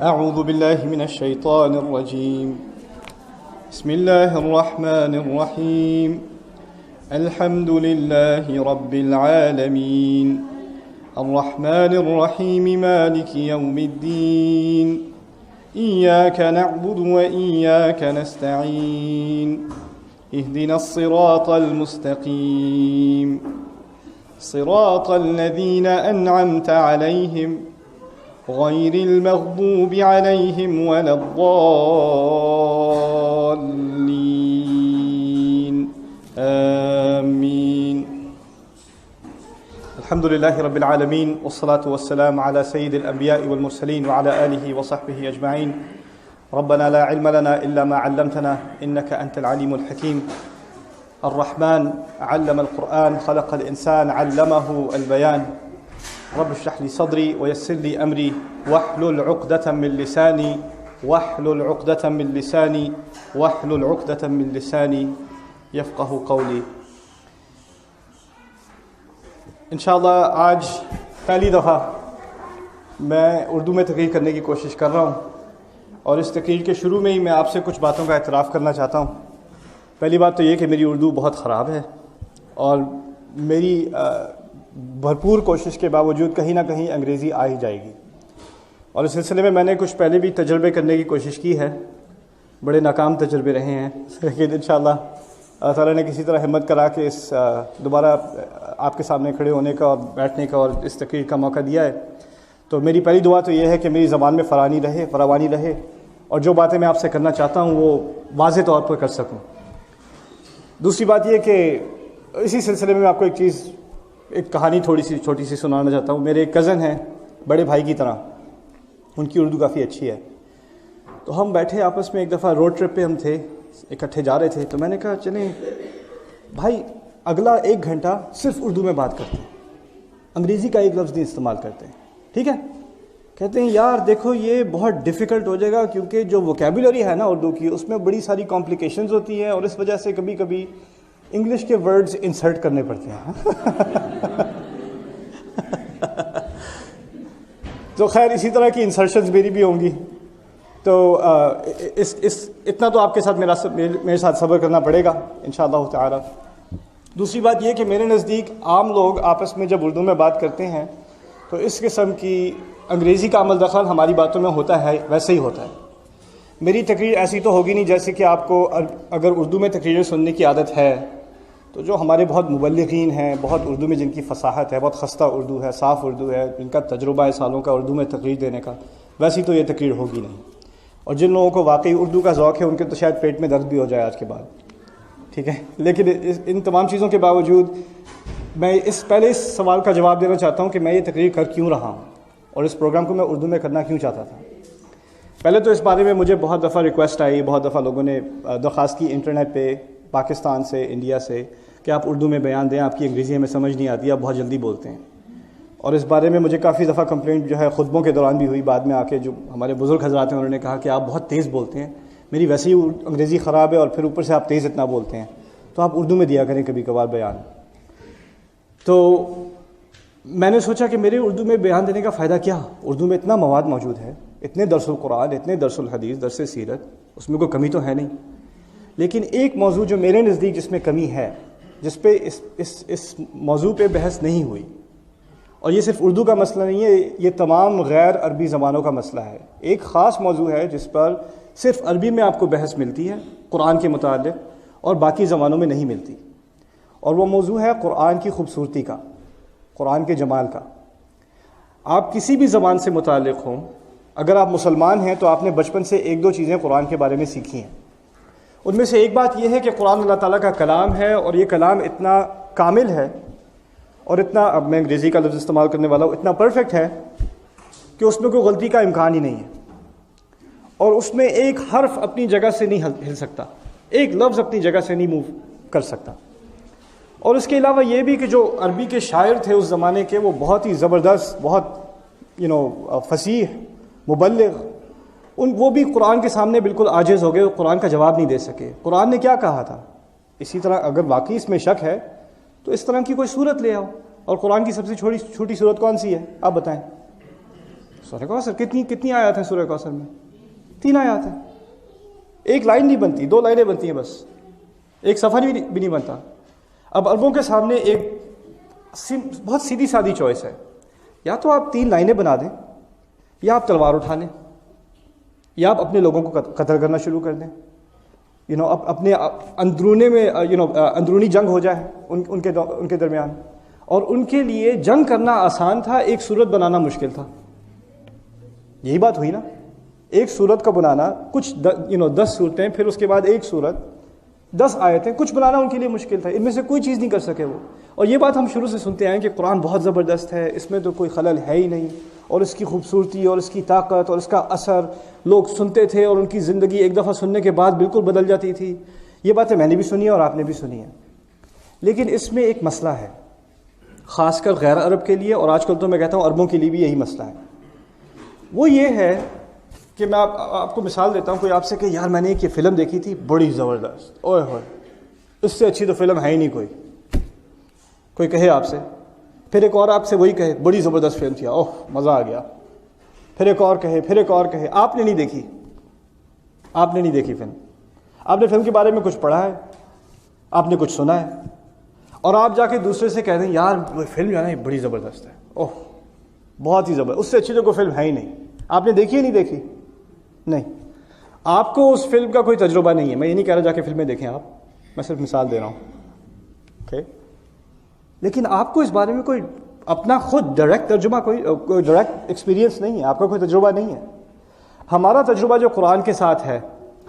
أعوذ بالله من الشيطان الرجيم. بسم الله الرحمن الرحيم. الحمد لله رب العالمين الرحمن الرحيم مالك يوم الدين إياك نعبد وإياك نستعين اهدنا الصراط المستقيم صراط الذين أنعمت عليهم غير المغضوب عليهم ولا الضالين آمين. الحمد لله رب العالمين والصلاة والسلام على سيد الأنبياء والمرسلين وعلى آله وصحبه أجمعين. ربنا لا علم لنا إلا ما علمتنا إنك أنت العليم الحكيم. الرحمن علم القرآن خلق الإنسان علمه البيان. رب اشرح لي صدري ويسر لي أمري واحلل عقدة من لساني واحلل عقدة من لساني واحلل عقدة من لساني يفقه قولي. انشاءاللہ آج پہلی دفعہ میں اردو میں تقریر کرنے کی کوشش کر رہا ہوں اور اس تقریر کے شروع میں ہی میں آپ سے کچھ باتوں کا اعتراف کرنا چاہتا ہوں. پہلی بات تو یہ کہ میری اردو بہت خراب ہے اور میری بھرپور کوشش کے باوجود کہیں نہ کہیں انگریزی آ ہی جائے گی، اور اس سلسلے میں نے کچھ پہلے بھی تجربے کرنے کی کوشش کی ہے، بڑے ناکام تجربے رہے ہیں، لیکن انشاءاللہ اللہ تعالیٰ نے کسی طرح ہمت کرا کے اس دوبارہ آپ کے سامنے کھڑے ہونے کا اور بیٹھنے کا اور اس تقریر کا موقع دیا ہے. تو میری پہلی دعا تو یہ ہے کہ میری زبان میں فراوانی رہے اور جو باتیں میں آپ سے کرنا چاہتا ہوں وہ واضح طور پر کر سکوں. دوسری بات یہ کہ اسی سلسلے میں آپ کو ایک کہانی چھوٹی سی سنانا چاہتا ہوں. میرے ایک کزن ہیں، بڑے بھائی کی طرح، ان کی اردو کافی اچھی ہے. تو ہم بیٹھے آپس میں ایک دفعہ روڈ ٹرپ پہ ہم تھے، اکٹھے جا رہے تھے، تو میں نے کہا چلیں بھائی اگلا 1 گھنٹہ صرف اردو میں بات کرتے ہیں، انگریزی کا ایک لفظ نہیں استعمال کرتے ہیں، ٹھیک ہے؟ کہتے ہیں یار دیکھو یہ بہت ڈیفیکلٹ ہو جائے گا کیونکہ جو ووکیبولری ہے نا اردو کی اس میں بڑی ساری کمپلیکیشنز ہوتی ہیں اور اس وجہ سے کبھی کبھی انگلش کے ورڈز انسرٹ کرنے پڑتے ہیں. تو خیر اسی طرح کی انسرشنز میری بھی ہوں گی، تو اتنا تو آپ کے ساتھ میرے ساتھ صبر کرنا پڑے گا انشاءاللہ تعالی. دوسری بات یہ کہ میرے نزدیک عام لوگ آپس میں جب اردو میں بات کرتے ہیں تو اس قسم کی انگریزی کا عمل دخل ہماری باتوں میں ہوتا ہے، ویسے ہی ہوتا ہے. میری تقریر ایسی تو ہوگی نہیں جیسے کہ آپ کو اگر اردو میں تقریریں سننے کی عادت ہے تو جو ہمارے بہت مبلغین ہیں، بہت اردو میں جن کی فصاحت ہے، بہت خستہ اردو ہے، صاف اردو ہے، جن کا تجربہ ہے سالوں کا اردو میں تقریر دینے کا، ویسی تو یہ تقریر ہوگی نہیں. اور جن لوگوں کو واقعی اردو کا ذوق ہے ان کے تو شاید پیٹ میں درد بھی ہو جائے آج کے بعد، ٹھیک ہے؟ لیکن ان تمام چیزوں کے باوجود میں پہلے اس سوال کا جواب دینا چاہتا ہوں کہ میں یہ تقریر کر کیوں رہا ہوں اور اس پروگرام کو میں اردو میں کرنا کیوں چاہتا تھا. پہلے تو اس بارے میں مجھے بہت دفعہ ریکویسٹ آئی، بہت دفعہ لوگوں نے درخواست کی انٹرنیٹ پہ، پاکستان سے، انڈیا سے، کہ آپ اردو میں بیان دیں، آپ کی انگریزی ہمیں سمجھ نہیں آتی، آپ بہت جلدی بولتے ہیں. اور اس بارے میں مجھے کافی دفعہ کمپلینٹ جو ہے خطبوں کے دوران بھی ہوئی، بعد میں آ کے جو ہمارے بزرگ حضرات ہیں انہوں نے کہا کہ آپ بہت تیز بولتے ہیں، میری ویسے ہی انگریزی خراب ہے اور پھر اوپر سے آپ تیز اتنا بولتے ہیں، تو آپ اردو میں دیا کریں کبھی کبھار بیان. تو میں نے سوچا کہ میرے اردو میں بیان دینے کا فائدہ کیا؟ اردو میں اتنا مواد موجود ہے، اتنے درس القرآن، اتنے درس الحدیث، درس سیرت، اس میں کوئی کمی تو ہے نہیں. لیکن ایک موضوع جو میرے نزدیک جس میں کمی ہے، جس پہ اس موضوع پہ بحث نہیں ہوئی، اور یہ صرف اردو کا مسئلہ نہیں ہے، یہ تمام غیر عربی زبانوں کا مسئلہ ہے. ایک خاص موضوع ہے جس پر صرف عربی میں آپ کو بحث ملتی ہے قرآن کے متعلق اور باقی زبانوں میں نہیں ملتی، اور وہ موضوع ہے قرآن کی خوبصورتی کا، قرآن کے جمال کا. آپ کسی بھی زبان سے متعلق ہوں، اگر آپ مسلمان ہیں تو آپ نے بچپن سے 1-2 چیزیں قرآن کے بارے میں سیکھی ہیں. ان میں سے ایک بات یہ ہے کہ قرآن اللہ تعالیٰ کا کلام ہے، اور یہ کلام اتنا کامل ہے اور اتنا، اب میں انگریزی کا لفظ استعمال کرنے والا ہوں، اتنا پرفیکٹ ہے کہ اس میں کوئی غلطی کا امکان ہی نہیں ہے، اور اس میں ایک حرف اپنی جگہ سے نہیں ہل سکتا، ایک لفظ اپنی جگہ سے نہیں موو کر سکتا. اور اس کے علاوہ یہ بھی کہ جو عربی کے شاعر تھے اس زمانے کے، وہ بہت ہی زبردست، بہت فصیح، مبلغ، وہ بھی قرآن کے سامنے بالکل عاجز ہو گئے، قرآن کا جواب نہیں دے سکے. قرآن نے کیا کہا تھا؟ اسی طرح اگر واقعی اس میں شک ہے تو اس طرح کی کوئی صورت لے آؤ. اور قرآن کی سب سے چھوٹی صورت کون سی ہے؟ آپ بتائیں. سورہ کوثر کتنی آیات ہیں سورہ کوثر میں؟ 3 آیات ہیں. ایک لائن نہیں بنتی، 2 لائنیں بنتی ہیں بس، ایک صفحہ بھی نہیں بنتا. اب عربوں کے سامنے ایک بہت سیدھی سادی چوائس ہے، یا تو آپ 3 لائنیں بنا دیں، یا آپ تلوار اٹھا لیں، یا آپ اپنے لوگوں کو قتل کرنا شروع کر دیں. اپنے اندرونے میں اندرونی جنگ ہو جائے ان کے درمیان. اور ان کے لیے جنگ کرنا آسان تھا، ایک صورت بنانا مشکل تھا. یہی بات ہوئی نا، ایک صورت کا بنانا، کچھ 10 صورتیں، پھر اس کے بعد ایک صورت، 10 آیتیں، کچھ بنانا ان کے لیے مشکل تھا. ان میں سے کوئی چیز نہیں کر سکے وہ. اور یہ بات ہم شروع سے سنتے آئے کہ قرآن بہت زبردست ہے، اس میں تو کوئی خلل ہے ہی نہیں، اور اس کی خوبصورتی اور اس کی طاقت اور اس کا اثر لوگ سنتے تھے اور ان کی زندگی ایک دفعہ سننے کے بعد بالکل بدل جاتی تھی. یہ باتیں میں نے بھی سنی ہیں اور آپ نے بھی سنی ہیں. لیکن اس میں ایک مسئلہ ہے، خاص کر غیر عرب کے لیے، اور آج کل تو میں کہتا ہوں عربوں کے لیے بھی یہی مسئلہ ہے. وہ یہ ہے کہ میں آپ کو مثال دیتا ہوں. کوئی آپ سے کہ یار میں نے ایک یہ فلم دیکھی تھی بڑی زبردست، اوئے ہوئے اس سے اچھی تو فلم ہے ہی نہیں کوئی کہے آپ سے. پھر ایک اور آپ سے وہی کہے بڑی زبردست فلم تھی، اوہ مزہ آ گیا. پھر ایک اور کہے. آپ نے نہیں دیکھی فلم. آپ نے فلم کے بارے میں کچھ پڑھا ہے، آپ نے کچھ سنا ہے، اور آپ جا کے دوسرے سے کہہ دیں یار وہ فلم جو ہے نا بڑی زبردست ہے، اوہ بہت ہی زبردست، اس سے اچھی تو کوئی فلم ہے ہی نہیں. آپ نے دیکھی ہے نہیں دیکھی؟ نہیں. آپ کو اس فلم کا کوئی تجربہ نہیں ہے. میں یہ نہیں کہہ رہا جا کے فلمیں دیکھیں آپ، میں صرف مثال دے رہا ہوں. لیکن آپ کو اس بارے میں کوئی اپنا خود ڈائریکٹ ترجمہ، کوئی ڈائریکٹ ایکسپیرینس نہیں ہے، آپ کا کوئی تجربہ نہیں ہے. ہمارا تجربہ جو قرآن کے ساتھ ہے،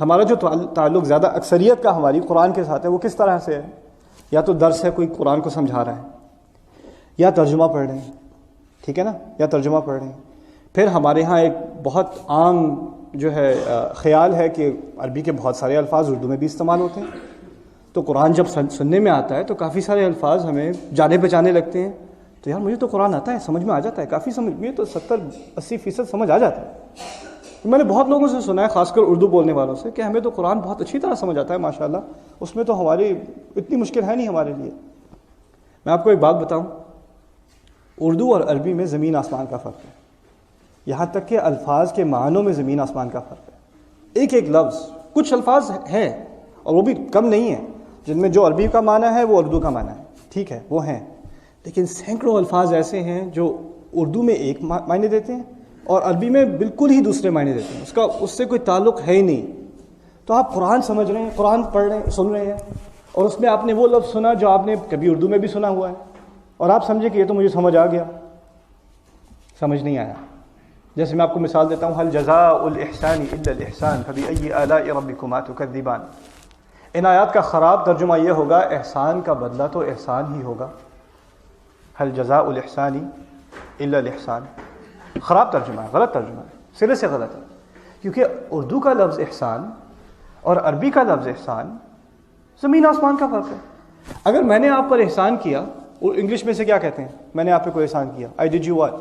ہمارا جو تعلق زیادہ اکثریت کا ہماری قرآن کے ساتھ ہے، وہ کس طرح سے ہے؟ یا تو درس ہے، کوئی قرآن کو سمجھا رہا ہے، یا ترجمہ پڑھ رہے ہیں، ٹھیک ہے نا، یا ترجمہ پڑھ رہے ہیں. پھر ہمارے ہاں ایک بہت عام جو ہے خیال ہے کہ عربی کے بہت سارے الفاظ اردو میں بھی استعمال ہوتے ہیں. تو قرآن جب سننے میں آتا ہے تو کافی سارے الفاظ ہمیں جانے پہچانے لگتے ہیں. تو یار مجھے تو قرآن آتا ہے، سمجھ میں آ جاتا ہے، کافی سمجھ میں تو 70-80% سمجھ آ جاتا ہے. میں نے بہت لوگوں سے سنا ہے، خاص کر اردو بولنے والوں سے، کہ ہمیں تو قرآن بہت اچھی طرح سمجھ آتا ہے ماشاءاللہ، اس میں تو ہماری اتنی مشکل ہے نہیں ہمارے لیے. میں آپ کو ایک بات بتاؤں، اردو اور عربی میں زمین آسمان کا فرق ہے. یہاں تک کہ الفاظ کے معنوں میں زمین آسمان کا فرق ہے. ایک لفظ، کچھ الفاظ ہیں اور وہ بھی کم نہیں ہیں جن میں جو عربی کا معنی ہے وہ اردو کا معنی ہے، ٹھیک ہے وہ ہیں. لیکن سینکڑوں الفاظ ایسے ہیں جو اردو میں ایک معنی دیتے ہیں اور عربی میں بالکل ہی دوسرے معنی دیتے ہیں، اس سے کوئی تعلق ہے ہی نہیں. تو آپ قرآن سمجھ رہے ہیں، قرآن پڑھ رہے ہیں، سن رہے ہیں، اور اس میں آپ نے وہ لفظ سنا جو آپ نے کبھی اردو میں بھی سنا ہوا ہے، اور آپ سمجھے کہ یہ تو مجھے سمجھ آ گیا. سمجھ نہیں آیا. جیسے میں آپ کو مثال دیتا ہوں، هل جزاء الاحسان الا الاحسان فبأي آلاء ربكما تكذبان. ان آیات کا خراب ترجمہ یہ ہوگا احسان کا بدلہ تو احسان ہی ہوگا. هل جزاء الاحسان الا الاحسان. خراب ترجمہ ہے، غلط ترجمہ ہے، سرے سے غلط ہے. کیونکہ اردو کا لفظ احسان اور عربی کا لفظ احسان زمین آسمان کا فرق ہے. اگر میں نے آپ پر احسان کیا، اور انگلش میں سے کیا کہتے ہیں، میں نے آپ پہ کوئی احسان کیا، I did you what?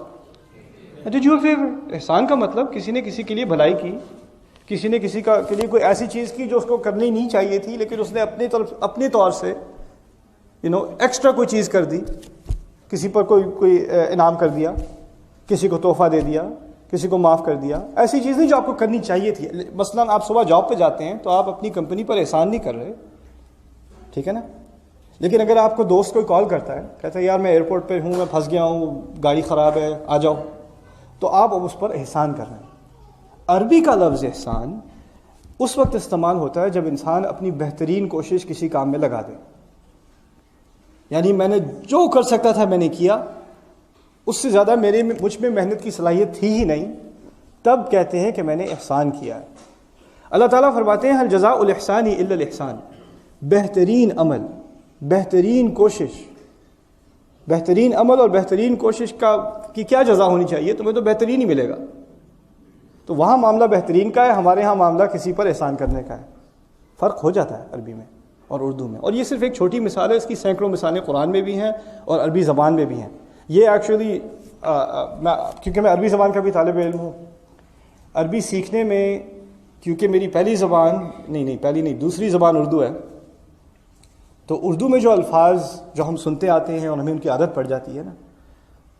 I did you a favor. احسان کا مطلب کسی نے کسی کے لیے بھلائی کی، کسی نے کسی کے لیے کوئی ایسی چیز کی جو اس کو کرنی نہیں چاہیے تھی، لیکن اس نے اپنے طور سے ایکسٹرا کوئی چیز کر دی، کسی پر کوئی انعام کر دیا، کسی کو تحفہ دے دیا، کسی کو معاف کر دیا. ایسی چیز نہیں جو آپ کو کرنی چاہیے تھی. مثلا آپ صبح جاب پہ جاتے ہیں تو آپ اپنی کمپنی پر احسان نہیں کر رہے، ٹھیک ہے نا. لیکن اگر آپ کو دوست کوئی کال کرتا ہے، کہتا ہے یار میں ایئرپورٹ پہ ہوں، میں پھنس گیا ہوں، گاڑی خراب ہے، آ جاؤ، تو آپ اب اس پر احسان کر رہے ہیں. عربی کا لفظ احسان اس وقت استعمال ہوتا ہے جب انسان اپنی بہترین کوشش کسی کام میں لگا دے. یعنی میں نے جو کر سکتا تھا میں نے کیا، اس سے زیادہ مجھ میں محنت کی صلاحیت تھی ہی نہیں، تب کہتے ہیں کہ میں نے احسان کیا ہے. اللہ تعالیٰ فرماتے ہیں هل جزاء الاحسان الا الاحسان. بہترین عمل، بہترین کوشش، بہترین عمل اور بہترین کوشش کی کیا جزا ہونی چاہیے؟ تمہیں تو بہترین ہی ملے گا. تو وہاں معاملہ بہترین کا ہے، ہمارے ہاں معاملہ کسی پر احسان کرنے کا ہے. فرق ہو جاتا ہے عربی میں اور اردو میں. اور یہ صرف ایک چھوٹی مثال ہے، اس کی سینکڑوں مثالیں قرآن میں بھی ہیں اور عربی زبان میں بھی ہیں. یہ ایکچولی کیونکہ میں عربی زبان کا بھی طالب علم ہوں، عربی سیکھنے میں، کیونکہ میری دوسری زبان اردو ہے، تو اردو میں جو الفاظ جو ہم سنتے آتے ہیں اور ہمیں ان کی عادت پڑ جاتی ہے نا،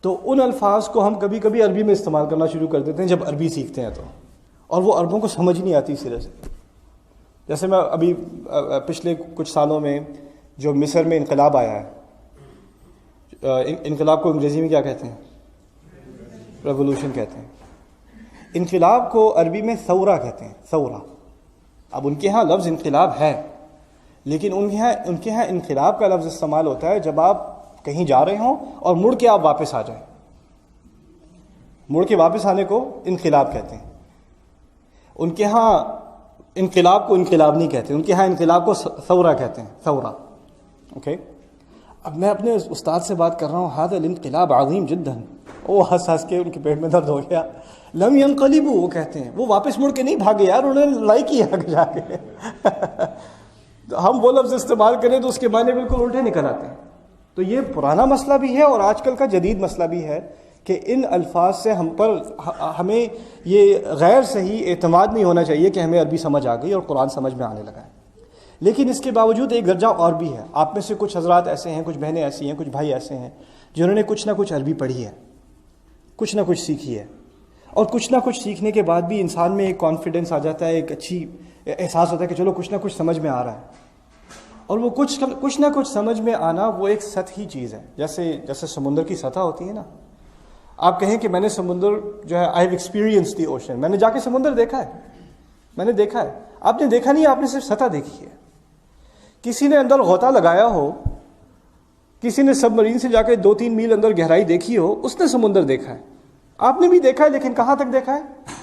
تو ان الفاظ کو ہم کبھی کبھی عربی میں استعمال کرنا شروع کر دیتے ہیں جب عربی سیکھتے ہیں تو، اور وہ عربوں کو سمجھ نہیں آتی سرے سے. جیسے میں ابھی پچھلے کچھ سالوں میں جو مصر میں انقلاب آیا ہے، انقلاب کو انگریزی میں کیا کہتے ہیں؟ ریولوشن کہتے ہیں. انقلاب کو عربی میں ثورہ کہتے ہیں، ثورہ. اب ان کے ہاں لفظ انقلاب ہے، لیکن ان کے ہاں انقلاب کا لفظ استعمال ہوتا ہے جب آپ کہیں جا رہے ہوں اور مڑ کے آپ واپس آ جائیں. مڑ کے واپس آنے کو انقلاب کہتے ہیں. ان کے ہاں انقلاب کو انقلاب نہیں کہتے، ان کے ہاں انقلاب کو ثورہ کہتے ہیں، ثورہ. اوکے. اب میں اپنے استاد سے بات کر رہا ہوں، ھذا الانقلاب عظیم جدا. وہ ہنس ہنس کے ان کے پیٹ میں درد ہو گیا. لم ينقلبوا، وہ کہتے ہیں وہ واپس مڑ کے نہیں بھاگے یار، انہوں نے لڑائی کی آگے جا کے. ہم وہ لفظ استعمال کریں تو اس کے معنی بالکل الٹے نکل آتے ہیں. تو یہ پرانا مسئلہ بھی ہے اور آج کل کا جدید مسئلہ بھی ہے کہ ان الفاظ سے ہمیں یہ غیر صحیح اعتماد نہیں ہونا چاہیے کہ ہمیں عربی سمجھ آ گئی اور قرآن سمجھ میں آنے لگا ہے. لیکن اس کے باوجود ایک درجہ اور بھی ہے. آپ میں سے کچھ حضرات ایسے ہیں، کچھ بہنیں ایسی ہیں، کچھ بھائی ایسے ہیں جنہوں نے کچھ نہ کچھ عربی پڑھی ہے، کچھ نہ کچھ سیکھی ہے، اور کچھ نہ کچھ سیکھنے کے بعد بھی انسان میں ایک کانفیڈنس آ جاتا ہے، ایک اچھی احساس ہوتا ہے کہ چلو کچھ نہ کچھ سمجھ میں آ رہا ہے. اور وہ کچھ نہ کچھ سمجھ میں آنا وہ ایک سطحی چیز ہے. جیسے سمندر کی سطح ہوتی ہے نا، آپ کہیں کہ میں نے سمندر جو ہے I have experience the ocean, میں نے جا کے سمندر دیکھا ہے، میں نے دیکھا ہے. آپ نے دیکھا نہیں، آپ نے صرف سطح دیکھی ہے. کسی نے اندر غوطہ لگایا ہو، کسی نے سب مرین سے جا کے 2-3 میل اندر گہرائی دیکھی ہو، اس نے سمندر دیکھا ہے. آپ نے بھی دیکھا ہے، لیکن کہاں تک دیکھا ہے؟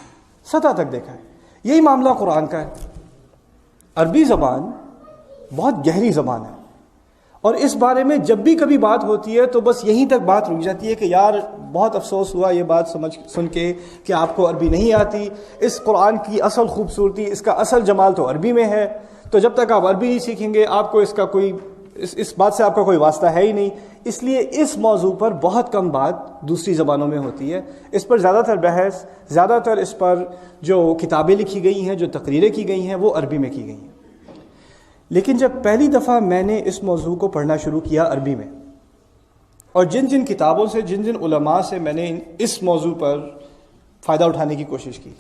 سطح تک دیکھا ہے. یہی معاملہ قرآن کا ہے. عربی زبان بہت گہری زبان ہے، اور اس بارے میں جب بھی کبھی بات ہوتی ہے تو بس یہیں تک بات رک جاتی ہے کہ یار بہت افسوس ہوا یہ بات سن کے کہ آپ کو عربی نہیں آتی. اس قرآن کی اصل خوبصورتی، اس کا اصل جمال تو عربی میں ہے. تو جب تک آپ عربی نہیں سیکھیں گے آپ کو اس بات سے آپ کا کوئی واسطہ ہے ہی نہیں. اس لیے اس موضوع پر بہت کم بات دوسری زبانوں میں ہوتی ہے. اس پر زیادہ تر بحث، زیادہ تر اس پر جو کتابیں لکھی گئی ہیں، جو تقریریں کی گئی ہیں، وہ عربی میں کی گئی ہیں. لیکن جب پہلی دفعہ میں نے اس موضوع کو پڑھنا شروع کیا عربی میں، اور جن کتابوں سے، جن علماء سے میں نے اس موضوع پر فائدہ اٹھانے کی کوشش کی،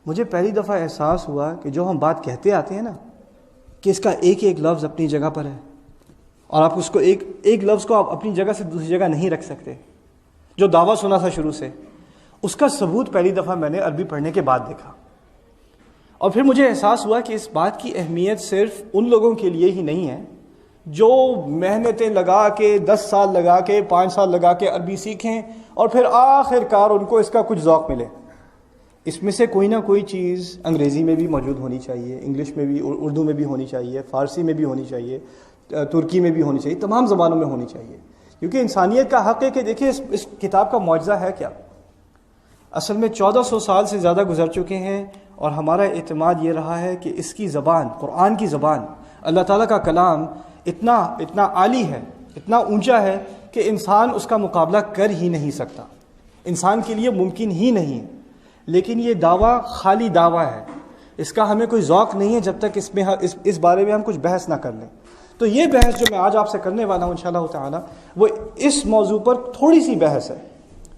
مجھے پہلی دفعہ احساس ہوا کہ جو ہم بات کہتے آتے ہیں نا، کہ اس کا ایک ایک لفظ اپنی جگہ پر ہے، اور آپ اس کو ایک لفظ کو آپ اپنی جگہ سے دوسری جگہ نہیں رکھ سکتے. جو دعویٰ سنا تھا شروع سے، اس کا ثبوت پہلی دفعہ میں نے عربی پڑھنے کے بعد دیکھا. اور پھر مجھے احساس ہوا کہ اس بات کی اہمیت صرف ان لوگوں کے لیے ہی نہیں ہے جو محنتیں لگا کے 10 سال لگا کے 5 سال لگا کے عربی سیکھیں اور پھر آخر کار ان کو اس کا کچھ ذوق ملے. اس میں سے کوئی نہ کوئی چیز انگریزی میں بھی موجود ہونی چاہیے، انگلش میں بھی، اردو میں بھی ہونی چاہیے، فارسی میں بھی ہونی چاہیے، ترکی میں بھی ہونی چاہیے، تمام زبانوں میں ہونی چاہیے. کیونکہ انسانیت کا حق ہے کہ دیکھیں اس کتاب کا معجزہ ہے کیا. اصل میں 1400 سال سے زیادہ گزر چکے ہیں، اور ہمارا اعتماد یہ رہا ہے کہ اس کی زبان، قرآن کی زبان، اللہ تعالیٰ کا کلام اتنا عالی ہے، اتنا اونچا ہے کہ انسان اس کا مقابلہ کر ہی نہیں سکتا، انسان کے لیے ممکن ہی نہیں ہے. لیکن یہ دعویٰ خالی دعویٰ ہے، اس کا ہمیں کوئی ذوق نہیں ہے جب تک اس بارے میں ہم کچھ بحث نہ کر لیں. تو یہ بحث جو میں آج آپ سے کرنے والا ہوں انشاءاللہ تعالی، وہ اس موضوع پر تھوڑی سی بحث ہے.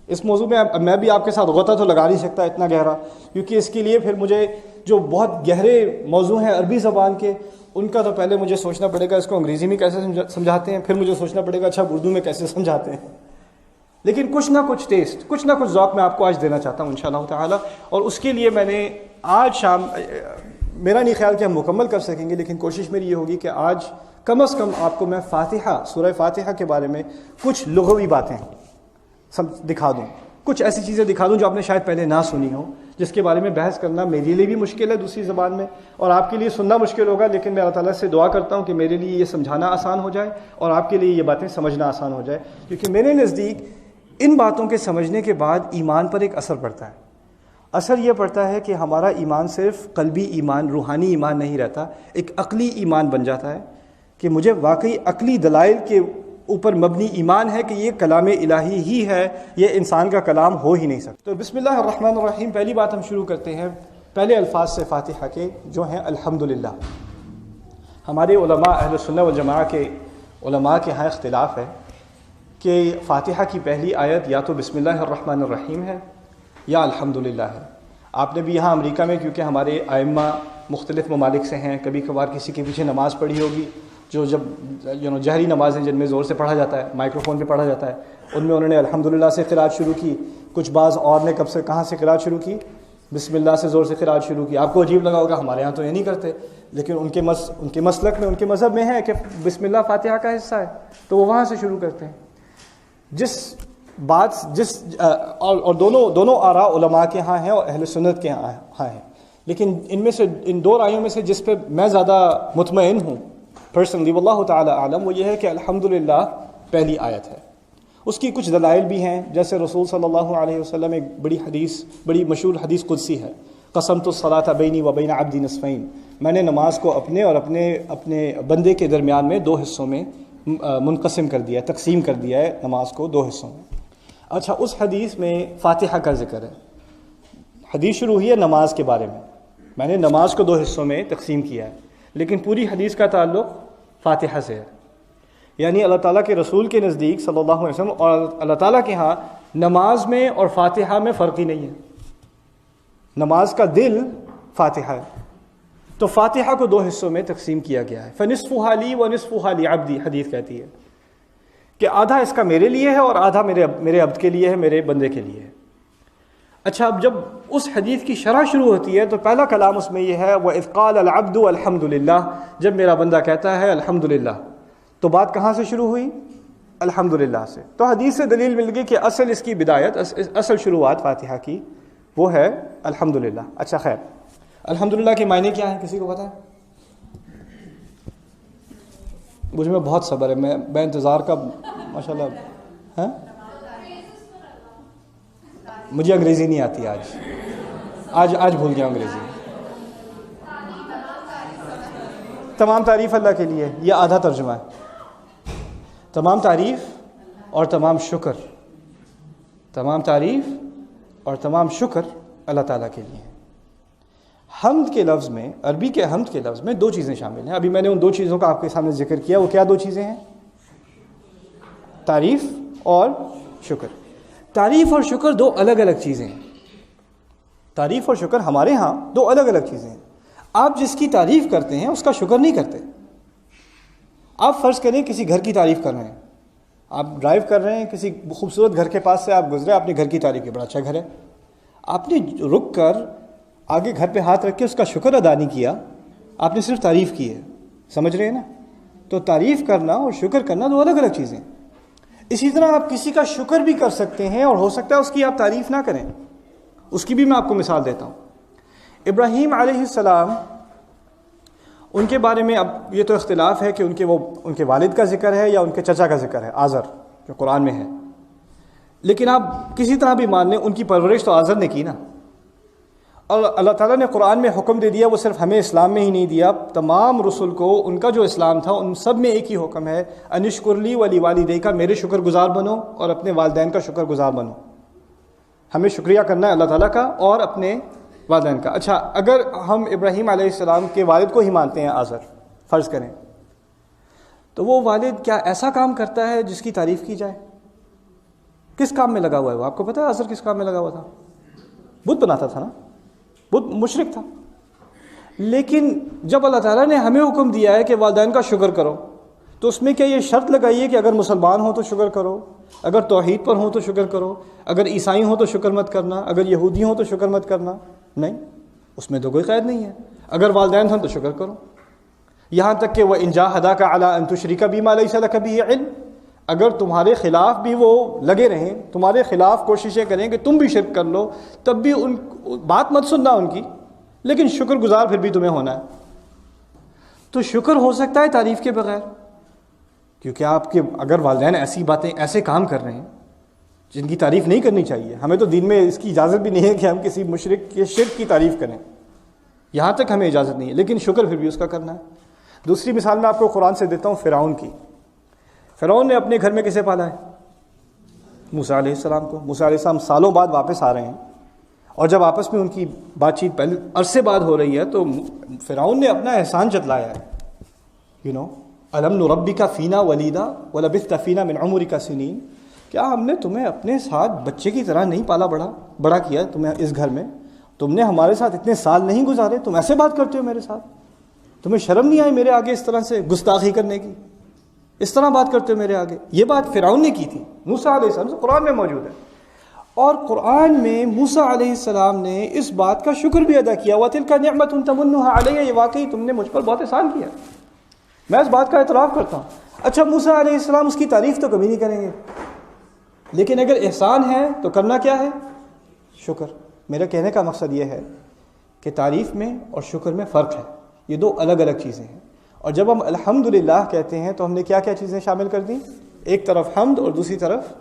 اس موضوع میں بھی آپ کے ساتھ غوطہ تو لگا نہیں سکتا اتنا گہرا، کیونکہ اس کے لیے پھر مجھے جو بہت گہرے موضوع ہیں عربی زبان کے، ان کا تو پہلے مجھے سوچنا پڑے گا اس کو انگریزی میں کیسے سمجھاتے ہیں، پھر مجھے سوچنا پڑے گا اچھا اردو میں کیسے سمجھاتے ہیں. لیکن کچھ نہ کچھ ٹیسٹ، کچھ نہ کچھ ذوق میں آپ کو آج دینا چاہتا ہوں انشاءاللہ تعالی. اور اس کے لیے میں نے آج شام، میرا نہیں خیال کہ ہم مکمل کر سکیں گے، لیکن کوشش میری یہ ہوگی کہ آج کم از کم آپ کو میں فاتحہ، سورہ فاتحہ کے بارے میں کچھ لغوی باتیں دکھا دوں، کچھ ایسی چیزیں دکھا دوں جو آپ نے شاید پہلے نہ سنی ہوں، جس کے بارے میں بحث کرنا میرے لیے بھی مشکل ہے دوسری زبان میں، اور آپ کے لیے سننا مشکل ہوگا. لیکن میں اللہ تعالیٰ سے دعا کرتا ہوں کہ میرے لیے یہ سمجھانا آسان ہو جائے اور آپ کے لیے یہ باتیں سمجھنا آسان ہو جائے. کیونکہ میرے نزدیک ان باتوں کے سمجھنے کے بعد ایمان پر ایک اثر پڑتا ہے. اثر یہ پڑتا ہے کہ ہمارا ایمان صرف قلبی ایمان، روحانی ایمان نہیں رہتا، ایک عقلی ایمان بن جاتا ہے کہ مجھے واقعی عقلی دلائل کے اوپر مبنی ایمان ہے کہ یہ کلام الہی ہی ہے، یہ انسان کا کلام ہو ہی نہیں سکتا. تو بسم اللہ الرحمن الرحیم. پہلی بات ہم شروع کرتے ہیں پہلے الفاظ سے فاتحہ کے، جو ہیں الحمدللہ. ہمارے علماء اہل سنت والجماعہ کے علماء کے ہاں اختلاف ہے کہ فاتحہ کی پہلی آیت یا تو بسم اللہ الرحمن الرحیم ہے یا الحمدللہ ہے. آپ نے بھی یہاں امریکہ میں، کیونکہ ہمارے ائمہ مختلف ممالک سے ہیں، کبھی کبھار کسی کے پیچھے نماز پڑھی ہوگی جو جب جہری نمازیں جن میں زور سے پڑھا جاتا ہے، مائکرو فون پہ پڑھا جاتا ہے، ان میں انہوں نے الحمدللہ سے قرات شروع کی. کچھ بعض اور نے کہاں سے قرات شروع کی؟ بسم اللہ سے زور سے قرات شروع کی. آپ کو عجیب لگا ہوگا، ہمارے ہاں تو یہ نہیں کرتے، لیکن ان کے مسلک میں، ان کے مذہب میں ہے کہ بسم اللہ فاتحہ کا حصہ ہے، تو وہ وہاں سے شروع کرتے ہیں. اور دونوں آراء علماء کے ہاں ہیں اور اہل سنت کے ہاں ہیں، لیکن ان میں سے ان دو رائیوں میں سے جس پہ میں زیادہ مطمئن ہوں پرسنلی واللہ تعالی اعلم، وہ یہ ہے کہ الحمدللہ پہلی آیت ہے. اس کی کچھ دلائل بھی ہیں، جیسے رسول صلی اللہ علیہ وسلم ایک بڑی مشہور حدیث قدسی ہے، قسمت الصلاۃ بینی و بین عبدی نصفین، میں نے نماز کو اپنے اور اپنے بندے کے درمیان میں دو حصوں میں منقسم کر دیا ہے، تقسیم کر دیا ہے نماز کو دو حصوں میں. اچھا، اس حدیث میں فاتحہ کا ذکر ہے. حدیث شروع ہوئی ہے نماز کے بارے میں نے نماز کو دو حصوں میں تقسیم کیا ہے، لیکن پوری حدیث کا تعلق فاتحہ سے ہے. یعنی اللہ تعالیٰ کے رسول کے نزدیک صلی اللہ علیہ وسلم اور اللہ تعالیٰ کے ہاں نماز میں اور فاتحہ میں فرق ہی نہیں ہے. نماز کا دل فاتحہ ہے، تو فاتحہ کو دو حصوں میں تقسیم کیا گیا ہے. فنصفھا لی ونصفھا لعبدی، حدیث کہتی ہے کہ آدھا اس کا میرے لیے ہے اور آدھا میرے عبد کے لیے ہے، میرے بندے کے لیے ہے. اچھا، اب جب اس حدیث کی شرح شروع ہوتی ہے تو پہلا کلام اس میں یہ ہے وَإِذْ قَالَ الْعَبْدُ الْحَمْدُ لِلَّهِ، جب میرا بندہ کہتا ہے الحمدللہ، تو بات کہاں سے شروع ہوئی؟ الحمدللہ سے. تو حدیث سے دلیل مل گئی کہ اصل اس کی بدایت، اصل شروعات فاتحہ کی وہ ہے الحمدللہ. اچھا خیر، الحمدللہ کے معنی کیا ہیں؟ کسی کو پتہ ہے؟ مجھ میں بہت صبر ہے، میں انتظار کا ماشاءاللہ. مجھے انگریزی نہیں آتی آج بھول گیا انگریزی. تمام تعریف اللہ کے لیے، یہ آدھا ترجمہ ہے. تمام تعریف اور تمام شکر، تمام تعریف اور تمام شکر اللہ تعالیٰ کے لیے. حمد کے لفظ میں، عربی کے حمد کے لفظ میں دو چیزیں شامل ہیں. ابھی میں نے ان دو چیزوں کا آپ کے سامنے ذکر کیا. وہ کیا دو چیزیں ہیں؟ تعریف اور شکر. تعریف اور شکر دو الگ الگ چیزیں ہیں. تعریف اور شکر ہمارے ہاں دو الگ الگ چیزیں ہیں. آپ جس کی تعریف کرتے ہیں اس کا شکر نہیں کرتے. آپ فرض کریں کسی گھر کی تعریف کر رہے ہیں، آپ ڈرائیو کر رہے ہیں، کسی خوبصورت گھر کے پاس سے آپ گزرے، آپ نے گھر کی تعریف کی، بڑا اچھا گھر ہے. آپ نے رک کر آگے گھر پہ ہاتھ رکھ کے اس کا شکر ادا نہیں کیا، آپ نے صرف تعریف کی ہے. سمجھ رہے ہیں نا؟ تو تعریف کرنا اور شکر کرنا دو الگ الگ چیزیں. اسی طرح آپ کسی کا شکر بھی کر سکتے ہیں اور ہو سکتا ہے اس کی آپ تعریف نہ کریں. اس کی بھی میں آپ کو مثال دیتا ہوں. ابراہیم علیہ السلام، ان کے بارے میں اب یہ تو اختلاف ہے کہ ان کے والد کا ذکر ہے یا ان کے چچا کا ذکر ہے، آزر، جو قرآن میں ہے. لیکن آپ کسی طرح بھی مان لیں ان کی پرورش تو آزر نے کی نا. اور اللہ تعالیٰ نے قرآن میں حکم دے دیا، وہ صرف ہمیں اسلام میں ہی نہیں دیا، تمام رسل کو ان کا جو اسلام تھا ان سب میں ایک ہی حکم ہے، انشکر لی ولی والدیک، میرے شکر گزار بنو اور اپنے والدین کا شکر گزار بنو. ہمیں شکریہ کرنا ہے اللہ تعالیٰ کا اور اپنے والدین کا. اچھا، اگر ہم ابراہیم علیہ السلام کے والد کو ہی مانتے ہیں آزر، فرض کریں، تو وہ والد کیا ایسا کام کرتا ہے جس کی تعریف کی جائے؟ کس کام میں لگا ہوا ہے وہ؟ آپ کو پتہ ہے آزر کس کام میں لگا ہوا تھا؟ بت بناتا تھا نا، بت مشرک تھا. لیکن جب اللہ تعالیٰ نے ہمیں حکم دیا ہے کہ والدین کا شکر کرو، تو اس میں کیا یہ شرط لگائی ہے کہ اگر مسلمان ہوں تو شکر کرو، اگر توحید پر ہوں تو شکر کرو، اگر عیسائی ہوں تو شکر مت کرنا، اگر یہودی ہوں تو شکر مت کرنا؟ نہیں، اس میں تو کوئی قید نہیں ہے. اگر والدین ہوں تو شکر کرو. یہاں تک کہ وَإِن جَاهَدَاكَ عَلَىٰ أَن تُشْرِكَ بِمَا لَيْسَ لَكَ بِهِ عِلْمٌ، اگر تمہارے خلاف بھی وہ لگے رہیں، تمہارے خلاف کوششیں کریں کہ تم بھی شرک کر لو، تب بھی ان بات مت سننا ان کی، لیکن شکر گزار پھر بھی تمہیں ہونا ہے. تو شکر ہو سکتا ہے تعریف کے بغیر، کیونکہ آپ کے اگر والدین ایسی باتیں، ایسے کام کر رہے ہیں جن کی تعریف نہیں کرنی چاہیے. ہمیں تو دین میں اس کی اجازت بھی نہیں ہے کہ ہم کسی مشرک کے شرک کی تعریف کریں، یہاں تک ہمیں اجازت نہیں ہے، لیکن شکر پھر بھی اس کا کرنا ہے. دوسری مثال میں آپ کو قرآن سے دیتا ہوں، فرعون کی. فرعون نے اپنے گھر میں کسے پالا ہے؟ موسیٰ علیہ السلام کو. موسیٰ علیہ السلام سالوں بعد واپس آ رہے ہیں، اور جب آپس میں ان کی بات چیت پہلے عرصے بعد ہو رہی ہے تو فرعون نے اپنا احسان جتلایا ہے. الم نربک فینا ولیدا ولبثت فینا من عمرک سنین، کیا ہم نے تمہیں اپنے ساتھ بچے کی طرح نہیں پالا بڑا کیا تمہیں اس گھر میں؟ تم نے ہمارے ساتھ اتنے سال نہیں گزارے، تم ایسے بات کرتے ہو میرے ساتھ؟ تمہیں شرم نہیں آئی میرے آگے اس طرح سے گستاخی کرنے کی؟ اس طرح بات کرتے ہو میرے آگے؟ یہ بات فرعون نے کی تھی موسیٰ علیہ السلام سے، قرآن میں موجود ہے۔ اور قرآن میں موسیٰ علیہ السلام نے اس بات کا شکر بھی ادا کیا، وَتِلْكَ نِعْمَةٌ تَمُنُّهَا عَلَيَّ، یہ واقعی تم نے مجھ پر بہت احسان کیا، میں اس بات کا اعتراف کرتا ہوں۔ اچھا موسیٰ علیہ السلام اس کی تعریف تو کبھی نہیں کریں گے، لیکن اگر احسان ہے تو کرنا کیا ہے؟ شکر۔ میرا کہنے کا مقصد یہ ہے کہ تعریف میں اور شکر میں فرق ہے، یہ دو الگ الگ چیزیں ہیں۔ اور جب ہم الحمدللہ کہتے ہیں تو ہم نے کیا کیا چیزیں شامل کر دیں؟ ایک طرف حمد اور دوسری طرف،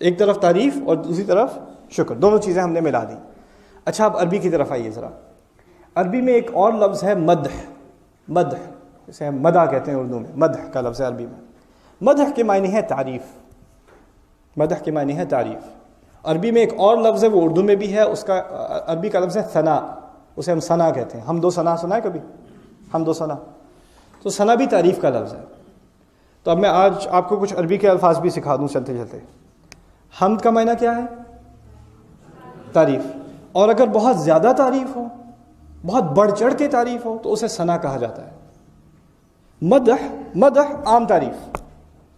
ایک طرف تعریف اور دوسری طرف شکر، دونوں چیزیں ہم نے ملا دی۔ اچھا اب عربی کی طرف آئیے ذرا۔ عربی میں ایک اور لفظ ہے مدح، مدح جسے ہم مدح کہتے ہیں اردو میں، مدح کا لفظ ہے عربی میں۔ مدح کے معنی ہے تعریف، مدح کے معنی ہے تعریف۔ عربی میں ایک اور لفظ ہے، وہ اردو میں بھی ہے، اس کا عربی کا لفظ ہے ثنا، اسے ہم ثنا کہتے ہیں۔ حمد و ثنا سنا ہے کبھی؟ حمد و ثنا، تو ثنا بھی تعریف کا لفظ ہے۔ تو اب میں آج آپ کو کچھ عربی کے الفاظ بھی سکھا دوں چلتے چلتے۔ حمد کا معنی کیا ہے؟ تعریف، اور اگر بہت زیادہ تعریف ہو، بہت بڑھ چڑھ کے تعریف ہو تو اسے ثنا کہا جاتا ہے۔ مدح، مدح عام تعریف،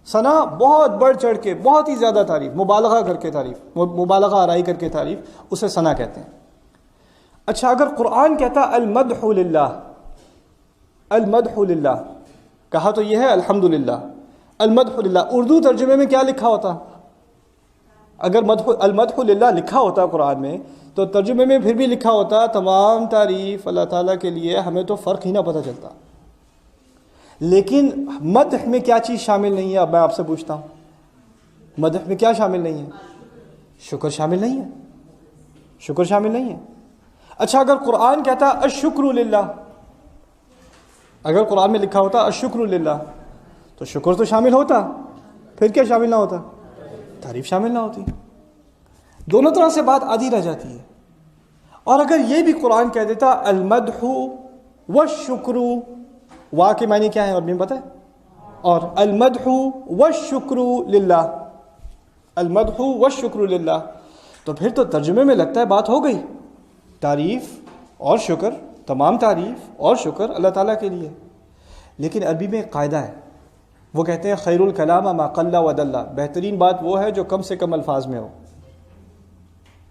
ثنا بہت بڑھ چڑھ کے، بہت ہی زیادہ تعریف، مبالغہ کر کے تعریف، مبالغہ آرائی کر کے تعریف، اسے ثنا کہتے ہیں۔ اچھا اگر قرآن کہتا المدح للہ، المدح للہ، کہا تو یہ ہے الحمدللہ، المدح للہ، اردو ترجمے میں کیا لکھا ہوتا؟ اگر المدح للہ لکھا ہوتا قرآن میں تو ترجمے میں پھر بھی لکھا ہوتا تمام تعریف اللہ تعالیٰ کے لیے، ہمیں تو فرق ہی نہ پتہ چلتا۔ لیکن مدح میں کیا چیز شامل نہیں ہے؟ اب میں آپ سے پوچھتا ہوں، مدح میں کیا شامل نہیں ہے؟ شکر شامل نہیں ہے، شکر شامل نہیں ہے۔ اچھا اگر قرآن کہتا الشکر للہ، اگر قرآن میں لکھا ہوتا الشکر للہ تو شکر تو شامل ہوتا، پھر کیا شامل نہ ہوتا؟ تعریف شامل نہ ہوتی۔ دونوں طرح سے بات آدھی رہ جاتی ہے۔ اور اگر یہ بھی قرآن کہہ دیتا المدح والشکر، وا کے معنی کیا ہے اور بھی پتہ ہے؟ اور المدح والشکر للہ، المدح والشکر للہ، تو پھر تو ترجمے میں لگتا ہے بات ہو گئی، تعریف اور شکر، تمام تعریف اور شکر اللہ تعالیٰ کے لیے۔ لیکن عربی میں ایک قاعدہ ہے، وہ کہتے ہیں خیر الکلام ما قل و دل، بہترین بات وہ ہے جو کم سے کم الفاظ میں ہو،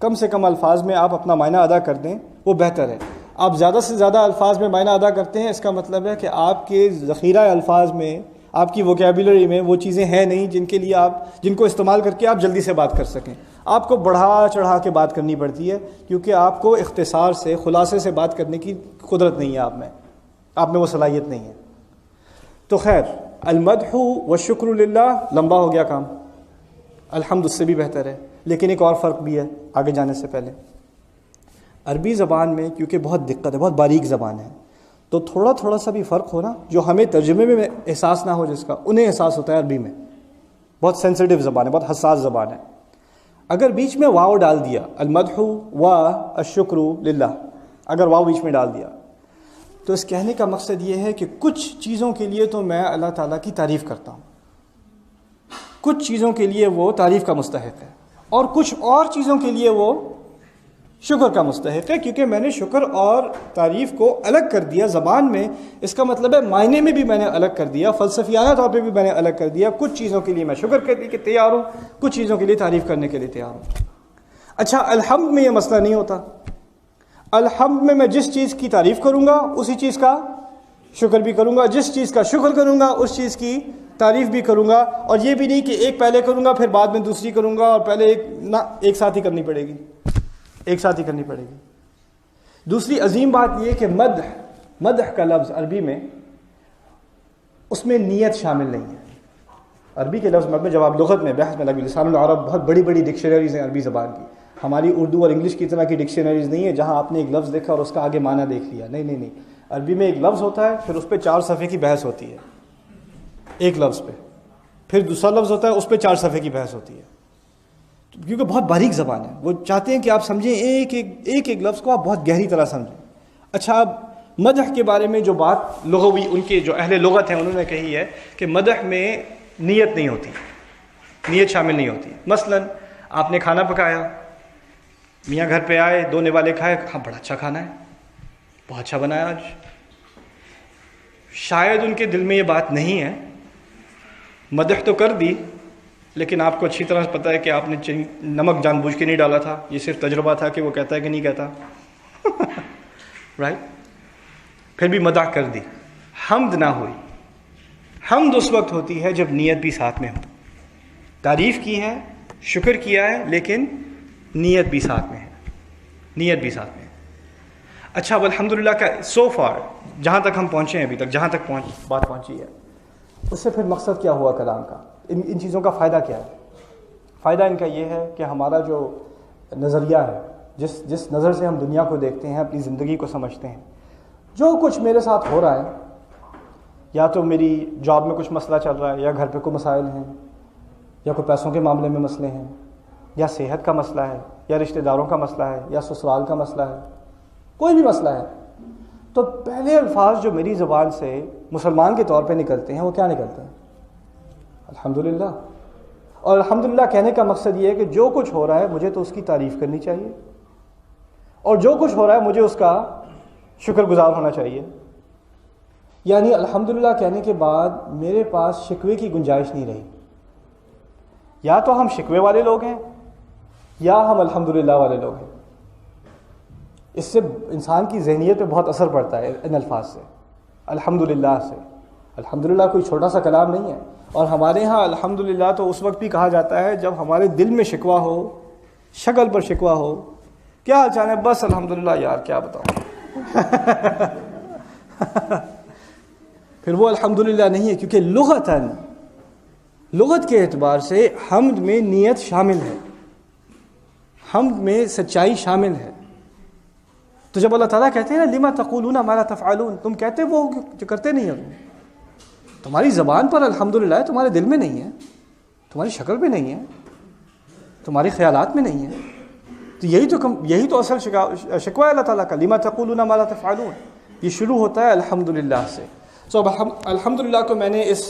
کم سے کم الفاظ میں آپ اپنا معنی ادا کر دیں وہ بہتر ہے۔ آپ زیادہ سے زیادہ الفاظ میں معنی ادا کرتے ہیں، اس کا مطلب ہے کہ آپ کے ذخیرہ الفاظ میں، آپ کی ووکیبلری میں وہ چیزیں ہیں نہیں جن کو استعمال کر کے آپ جلدی سے بات کر سکیں۔ آپ کو بڑھا چڑھا کے بات کرنی پڑتی ہے، کیونکہ آپ کو اختصار سے، خلاصے سے بات کرنے کی قدرت نہیں ہے آپ میں وہ صلاحیت نہیں ہے۔ تو خیر، المدح والشکر للہ لمبا ہو گیا کام، الحمد اس سے بھی بہتر ہے۔ لیکن ایک اور فرق بھی ہے آگے جانے سے پہلے، عربی زبان میں کیونکہ بہت دقت ہے، بہت باریک زبان ہے، تو تھوڑا سا بھی فرق ہونا جو ہمیں ترجمے میں احساس نہ ہو، جس کا انہیں احساس ہوتا ہے عربی میں، بہت سینسٹیو زبان ہے، بہت حساس زبان ہے۔ اگر بیچ میں واو ڈال دیا، المدح و الشکر للہ، اگر واو بیچ میں ڈال دیا تو اس کہنے کا مقصد یہ ہے کہ کچھ چیزوں کے لیے تو میں اللہ تعالیٰ کی تعریف کرتا ہوں، کچھ چیزوں کے لیے وہ تعریف کا مستحق ہے، اور کچھ اور چیزوں کے لیے وہ شکر کا مستحق ہے، کیونکہ میں نے شکر اور تعریف کو الگ کر دیا زبان میں، اس کا مطلب ہے معنی میں بھی میں نے الگ کر دیا، فلسفیانہ طور پہ بھی میں نے الگ کر دیا۔ کچھ چیزوں کے لیے میں شکر کرنے کے تیار ہوں، کچھ چیزوں کے لیے تعریف کرنے کے لیے تیار ہوں۔ اچھا الحمد میں یہ مسئلہ نہیں ہوتا، الحمد میں جس چیز کی تعریف کروں گا اسی چیز کا شکر بھی کروں گا، جس چیز کا شکر کروں گا اس چیز کی تعریف بھی کروں گا، اور یہ بھی نہیں کہ ایک پہلے کروں گا پھر بعد میں دوسری کروں گا، اور پہلے ایک ساتھ ہی کرنی پڑے گی، ایک ساتھ ہی کرنی پڑے گی۔ دوسری عظیم بات یہ کہ مدح کا لفظ عربی میں، اس میں نیت شامل نہیں ہے۔ عربی کے لفظ میں جب آپ لغت میں بحث میں لگے، لسان العرب بہت بڑی بڑی ڈکشنریز ہیں عربی زبان کی، ہماری اردو اور انگلش کی طرح کی ڈکشنریز نہیں ہے جہاں آپ نے ایک لفظ دیکھا اور اس کا آگے معنی دیکھ لیا، نہیں، عربی میں ایک لفظ ہوتا ہے، پھر اس پہ 4 صفحے کی بحث ہوتی ہے ایک لفظ پہ، پھر دوسرا لفظ ہوتا ہے اس پہ 4 صفحے کی بحث ہوتی ہے، کیونکہ بہت باریک زبان ہے، وہ چاہتے ہیں کہ آپ سمجھیں ایک ایک لفظ کو آپ بہت گہری طرح سمجھیں۔ اچھا اب مدح کے بارے میں جو بات لغوی ان کے جو اہل لغت ہیں انہوں نے کہی ہے کہ مدح میں نیت نہیں ہوتی، نیت شامل نہیں ہوتی. مثلا آپ نے کھانا پکایا، میاں گھر پہ آئے، دونے والے کھائے، ہاں بڑا اچھا کھانا ہے، بہت اچھا بنایا آج. شاید ان کے دل میں یہ بات نہیں ہے، مدح تو کر دی لیکن آپ کو اچھی طرح پتہ ہے کہ آپ نے نمک جان بوجھ کے نہیں ڈالا تھا، یہ صرف تجربہ تھا کہ وہ کہتا ہے کہ نہیں کہتا. رائٹ؟ پھر بھی مدح کر دی، حمد نہ ہوئی. حمد اس وقت ہوتی ہے جب نیت بھی ساتھ میں ہو. تعریف کی ہے، شکر کیا ہے، لیکن نیت بھی ساتھ میں ہے، نیت بھی ساتھ میں ہے. اچھا اب الحمدللہ کا سو فار جہاں تک ہم پہنچے ہیں ابھی تک، جہاں تک بات پہنچی ہے، اس سے پھر مقصد کیا ہوا کلام کا؟ ان چیزوں کا فائدہ کیا ہے؟ فائدہ ان کا یہ ہے کہ ہمارا جو نظریہ ہے، جس نظر سے ہم دنیا کو دیکھتے ہیں، اپنی زندگی کو سمجھتے ہیں، جو کچھ میرے ساتھ ہو رہا ہے، یا تو میری جاب میں کچھ مسئلہ چل رہا ہے، یا گھر پہ کوئی مسائل ہیں، یا کوئی پیسوں کے معاملے میں مسئلے ہیں، یا صحت کا مسئلہ ہے، یا رشتہ داروں کا مسئلہ ہے، یا سسرال کا مسئلہ ہے، کوئی بھی مسئلہ ہے، تو پہلے الفاظ جو میری زبان سے مسلمان کے طور پہ نکلتے ہیں وہ کیا نکلتے ہیں؟ الحمدللہ. اور الحمدللہ کہنے کا مقصد یہ ہے کہ جو کچھ ہو رہا ہے مجھے تو اس کی تعریف کرنی چاہیے، اور جو کچھ ہو رہا ہے مجھے اس کا شکر گزار ہونا چاہیے. یعنی الحمدللہ کہنے کے بعد میرے پاس شکوے کی گنجائش نہیں رہی. یا تو ہم شکوے والے لوگ ہیں یا ہم الحمدللہ والے لوگ ہیں. اس سے انسان کی ذہنیت پہ بہت اثر پڑتا ہے ان الفاظ سے، الحمدللہ سے. الحمدللہ کوئی چھوٹا سا کلام نہیں ہے. اور ہمارے ہاں الحمدللہ تو اس وقت بھی کہا جاتا ہے جب ہمارے دل میں شکوہ ہو، شکل پر شکوہ ہو، کیا حال چال ہے، بس الحمدللہ یار کیا بتاؤں. پھر وہ الحمدللہ نہیں ہے، کیونکہ لغت کے اعتبار سے حمد میں نیت شامل ہے، حمد میں سچائی شامل ہے. تو جب اللہ تعالیٰ کہتے ہیں نا لما تقولون ما لا تفعلون، تم کہتے وہ جو کرتے نہیں ہو. تمہاری زبان پر الحمدللہ ہے، تمہارے دل میں نہیں ہے، تمہاری شکل میں نہیں ہے، تمہارے خیالات میں نہیں ہے. تو یہی تو اصل شکوہ ہے اللہ تعالیٰ کا، لما تقولون ما لا تفعلون. یہ شروع ہوتا ہے الحمدللہ سے. اب الحمدللہ کو میں نے اس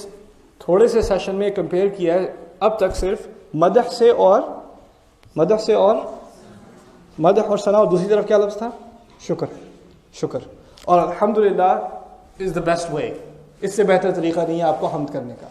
تھوڑے سے سیشن میں کمپیئر کیا ہے اب تک صرف مدح اور ثنا، اور دوسری طرف کیا لفظ تھا؟ شکر. اور الحمدللہ از دا بیسٹ وے. اس سے بہتر طریقہ نہیں ہے آپ کو حمد کرنے کا.